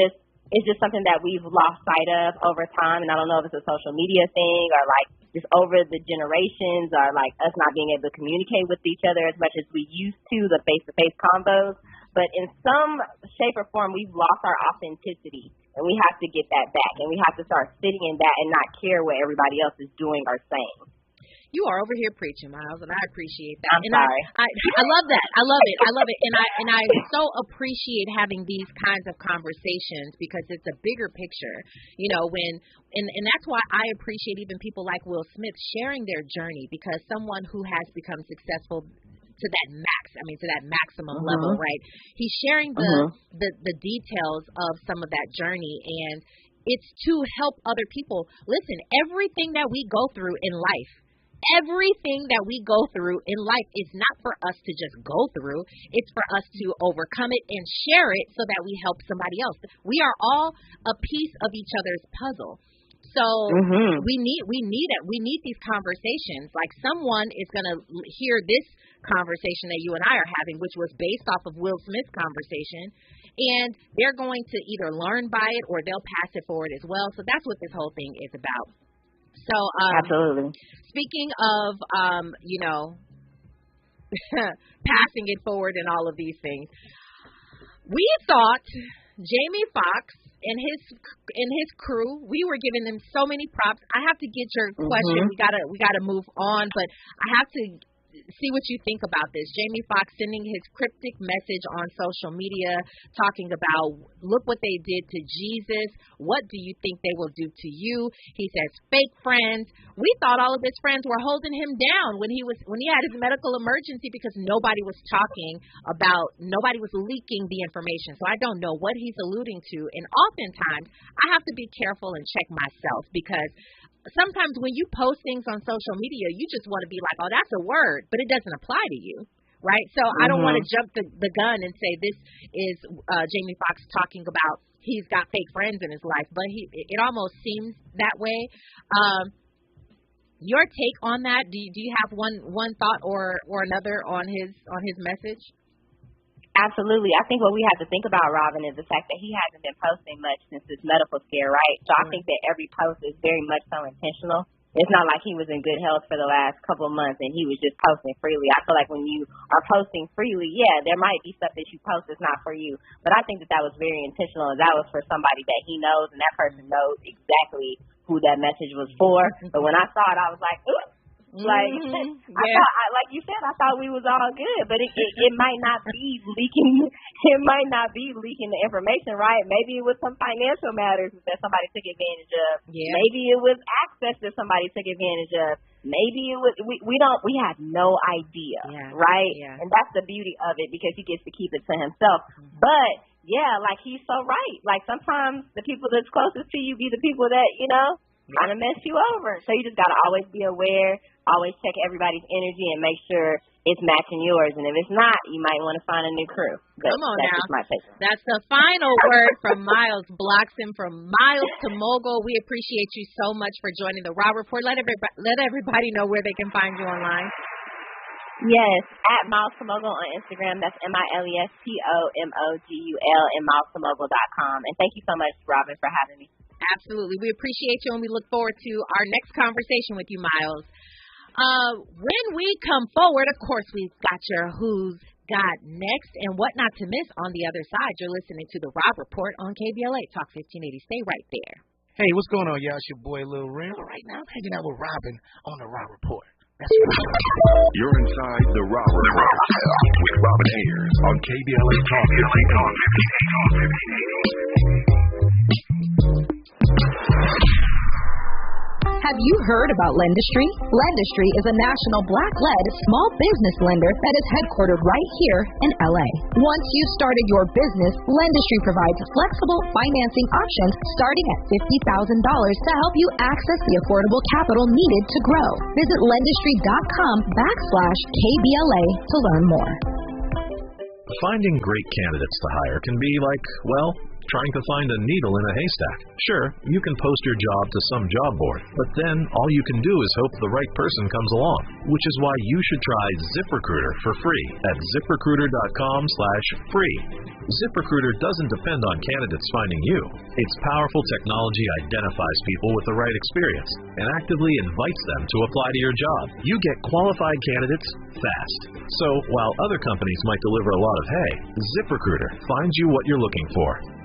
just something that we've lost sight of over time, and I don't know if it's a social media thing or like just over the generations or like us not being able to communicate with each other as much as we used to, the face-to-face combos. But in some shape or form, we've lost our authenticity, and we have to get that back, and we have to start sitting in that and not care what everybody else is doing or saying. You are over here preaching, Miles, and I appreciate that. I'm sorry. I love that. I love it. I love it. And I so appreciate having these kinds of conversations because it's a bigger picture. You know, and that's why I appreciate even people like Will Smith sharing their journey, because someone who has become successful to that maximum level, right? He's sharing the details of some of that journey, and it's to help other people. Listen, everything that we go through in life, everything that we go through in life is not for us to just go through. It's for us to overcome it and share it so that we help somebody else. We are all a piece of each other's puzzle. So we need it. We need these conversations. Like, someone is going to hear this conversation that you and I are having, which was based off of Will Smith's conversation, and they're going to either learn by it or they'll pass it forward as well. So that's what this whole thing is about. So, absolutely. Speaking of, passing it forward and all of these things, we thought Jamie Foxx and his crew, we were giving them so many props. I have to get your question. We gotta move on, but I have to see what you think about this. Jamie Foxx sending his cryptic message on social media talking about, look what they did to Jesus. What do you think they will do to you? He says fake friends. We thought all of his friends were holding him down when he had his medical emergency because nobody was leaking the information. So I don't know what he's alluding to. And oftentimes I have to be careful and check myself, because sometimes when you post things on social media, you just want to be like, oh, that's a word, but it doesn't apply to you, right? So I don't want to jump the gun and say this is Jamie Foxx talking about he's got fake friends in his life, but it almost seems that way. Your take on that? Do you have one thought or another on his message? Absolutely. I think what we have to think about, Robin, is the fact that he hasn't been posting much since this medical scare, right? So I think that every post is very much so intentional. It's not like he was in good health for the last couple of months and he was just posting freely. I feel like when you are posting freely, yeah, there might be stuff that you post that's not for you. But I think that was very intentional, and that was for somebody that he knows, and that person knows exactly who that message was for. But when I saw it, I was like, ooh. Like, like you said, I thought we was all good, but it might not be leaking. It might not be leaking the information, right? Maybe it was some financial matters that somebody took advantage of. Yeah. Maybe it was access that somebody took advantage of. Maybe it was we have no idea, right? Yeah. And that's the beauty of it, because he gets to keep it to himself. But yeah, like, he's so right. Like, sometimes the people that's closest to you be the people that kind of mess you over. So you just got to always be aware, always check everybody's energy and make sure it's matching yours. And if it's not, you might want to find a new crew. But come on that's now. My take. That's the final word from Miles Blockson, from Miles to Mogul. We appreciate you so much for joining the Raw Report. Let everybody know where they can find you online. Yes, at Miles to Mogul on Instagram. That's MILESTOMOGUL and milestomogul.com. And thank you so much, Robin, for having me. Absolutely. We appreciate you, and we look forward to our next conversation with you, Miles. When we come forward, of course, we've got your Who's Got Next and what not to miss on the other side. You're listening to The Rob Report on KBLA Talk 1580. Stay right there. Hey, what's going on, y'all? It's your boy, Lil Rim. Right now, I'm hanging out with Robin on The Rob Report. That's right. You're inside The Rob Report with Robin Ayers on KBLA Talk 1580. Have you heard about Lendistry? Lendistry is a national black-led small business lender that is headquartered right here in LA. Once you've started your business, Lendistry provides flexible financing options starting at $50,000 to help you access the affordable capital needed to grow. Visit lendistry.com/KBLA to learn more. Finding great candidates to hire can be like, well, trying to find a needle in a haystack. Sure, you can post your job to some job board, but then all you can do is hope the right person comes along, which is why you should try ZipRecruiter for free at ZipRecruiter.com/free. ZipRecruiter doesn't depend on candidates finding you. Its powerful technology identifies people with the right experience and actively invites them to apply to your job. You get qualified candidates fast. So while other companies might deliver a lot of hay, ZipRecruiter finds you what you're looking for.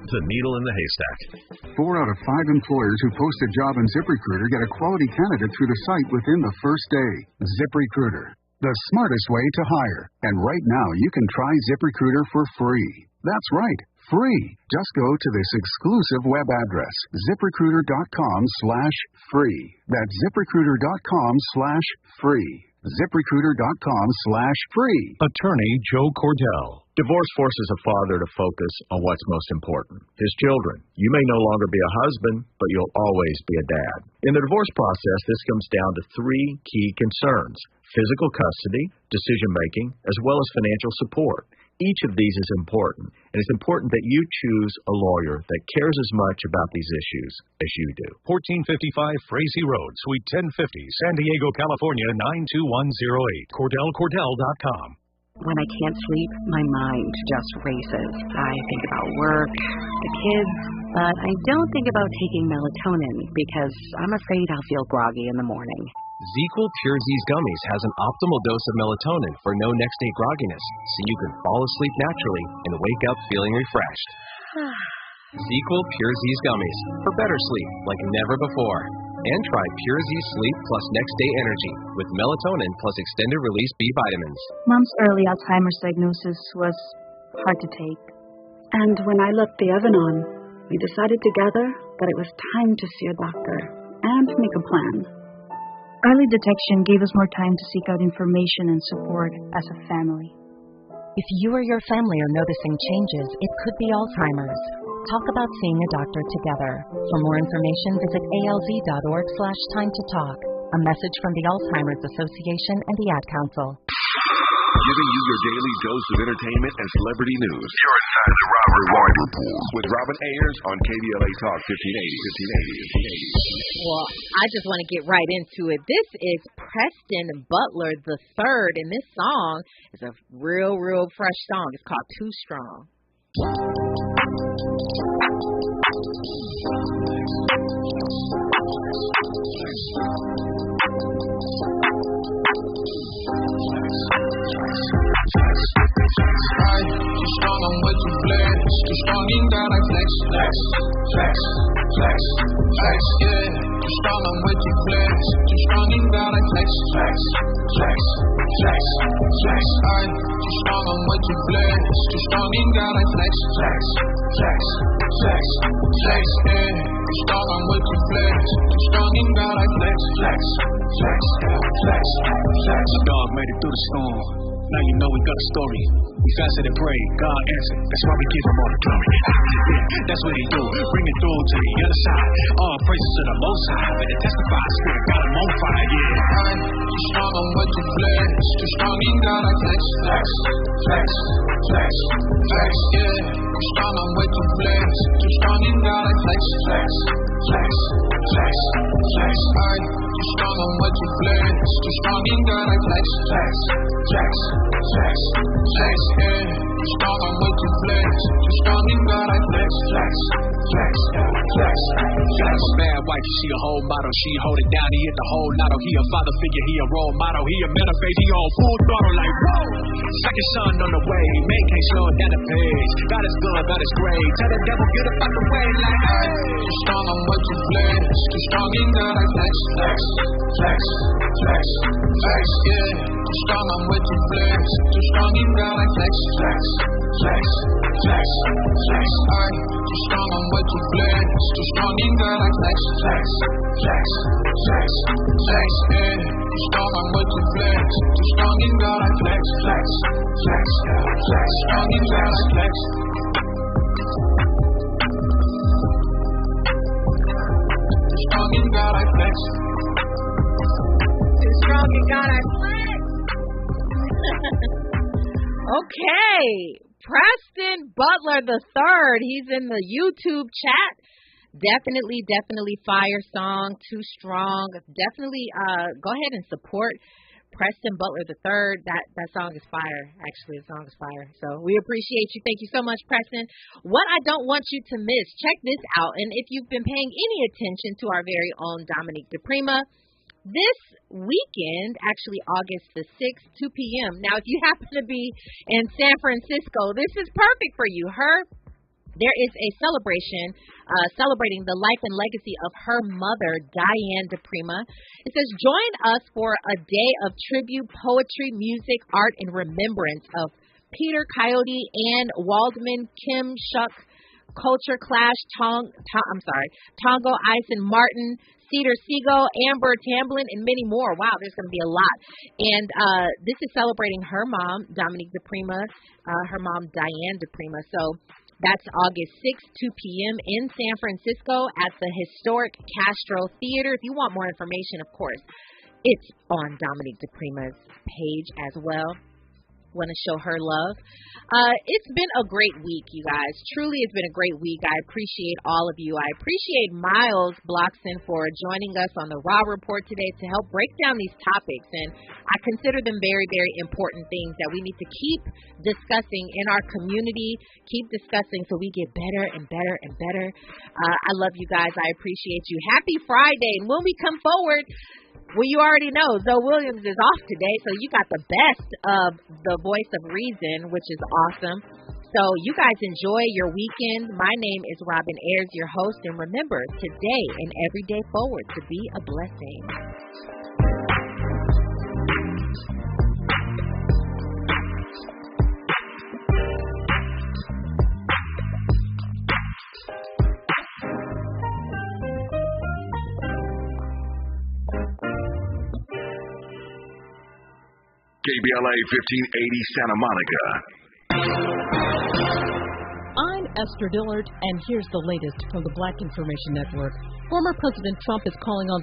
The needle in the haystack. 4 out of 5 employers who post a job on ZipRecruiter get a quality candidate through the site within the first day. ZipRecruiter, the smartest way to hire. And right now you can try ZipRecruiter for free. That's right, free. Just go to this exclusive web address, ZipRecruiter.com/free. That's ZipRecruiter.com/free. ZipRecruiter.com/free. Attorney Joe Cordell. Divorce forces a father to focus on what's most important, his children. You may no longer be a husband, but you'll always be a dad. In the divorce process, this comes down to 3 key concerns: physical custody, decision-making, as well as financial support. Each of these is important, and it's important that you choose a lawyer that cares as much about these issues as you do. 1455 Frazee Road, Suite 1050, San Diego, California, 92108. CordellCordell.com. When I can't sleep, my mind just races. I think about work, the kids, but I don't think about taking melatonin because I'm afraid I'll feel groggy in the morning. ZzzQuil Pure Z's Gummies has an optimal dose of melatonin for no next-day grogginess, so you can fall asleep naturally and wake up feeling refreshed. ZzzQuil Pure Z's Gummies for better sleep like never before. And try Pure Z Sleep Plus Next Day Energy with melatonin plus extended-release B vitamins. Mom's early Alzheimer's diagnosis was hard to take. And when I looked the oven on, we decided together that it was time to see a doctor and make a plan. Early detection gave us more time to seek out information and support as a family. If you or your family are noticing changes, it could be Alzheimer's. Talk about seeing a doctor together. For more information, visit alz.org/time-to-talk. A message from the Alzheimer's Association and the Ad Council. Giving you your daily dose of entertainment and celebrity news. You're inside the Rob Report with Robin Ayers on KBLA Talk 1580. Well, I just want to get right into it. This is Preston Butler III, and this song is a real fresh song. It's called Too Strong. Too strong, I'm way too flex. Too strong, you gotta flex, yeah. Too strong, I'm way too flex. Too strong, you gotta flex, aye. Too strong, I'm way too flex. Too strong, you gotta flex, yeah. Too strong, I'm way too flex. Too strong, you gotta flex. Dog made it through the storm. Now you know we got a story. We fasted and prayed, God answered. That's why we give him all the glory. Yeah, that's what he do. Bring it through to the other side. All praises to the Most High. Better testify, Spirit got him on fire. Yeah. Too strong, I'm way too flex. Too strong, you gotta flex, yeah. Too strong, I'm way too flex. Too strong, you gotta flex, flex, flex, flex, flex. Aye. Too strong, I'm way too flex. Too strong, you gotta flex, flex, flex, flex, flex. Yeah. Too strong, I'm way too flex. Too strong, you gotta flex, flex, flex, flex, flex. Bad wife, she a whole model. She hold it down, he hit the whole lotto. He a father figure, he a role model. He a manifest, he on full throttle like whoa. Second son on the way, man can't slow it down the pace. God is good, God is great. Tell the devil get up out the way like hey. Too strong, I'm way too flex. Too strong, you gotta flex, flex, flex, flex, flex. Yeah. Too strong, I'm way too flex. Too strong, you gotta flex, flex, flex, flex, flex. Aye. Too strong, I'm way too flex. Too strong, you gotta flex, flex, flex, flex, flex. Yeah. Too strong, I'm way too flex. Too strong, you gotta flex, flex, flex, flex. Strong, you gotta flex. Too strong, you gotta flex. Too strong, you gotta flex. Okay, Preston Butler III. He's in the YouTube chat. Definitely fire song. Too strong. Definitely go ahead and support Preston Butler III. That song is fire. Actually, the song is fire. So we appreciate you. Thank you so much, Preston. What I don't want you to miss, check this out. And if you've been paying any attention to our very own Dominique DePrima, this weekend, actually August the 6th, 2 p.m. Now, if you happen to be in San Francisco, this is perfect for you. There is a celebration celebrating the life and legacy of her mother, Diane DePrima. It says, join us for a day of tribute, poetry, music, art, and remembrance of Peter Coyote, Ann Waldman, Kim Shuck, Culture Clash, Tongo Ison Martin, Cedar Seago, Amber Tamblyn, and many more. Wow, there's going to be a lot. And this is celebrating her mom, Dominique DePrima, her mom, Diane DePrima. So that's August 6th, 2 p.m. in San Francisco at the historic Castro Theater. If you want more information, of course, it's on Dominique DePrima's page as well. Want to show her love. It's been a great week, you guys. Truly, it's been a great week. I appreciate all of you. I appreciate Miles Blockson for joining us on the Raw Report today to help break down these topics. And I consider them very, very important things that we need to keep discussing in our community, keep discussing so we get better and better and better. I love you guys. I appreciate you. Happy Friday. And when we come forward, well, you already know, Zoe Williams is off today, so you got the best of the voice of reason, which is awesome. So you guys enjoy your weekend. My name is Robin Ayers, your host, and remember, today and every day forward to be a blessing. KBLA 1580 Santa Monica. I'm Esther Dillard, and here's the latest from the Black Information Network. Former President Trump is calling on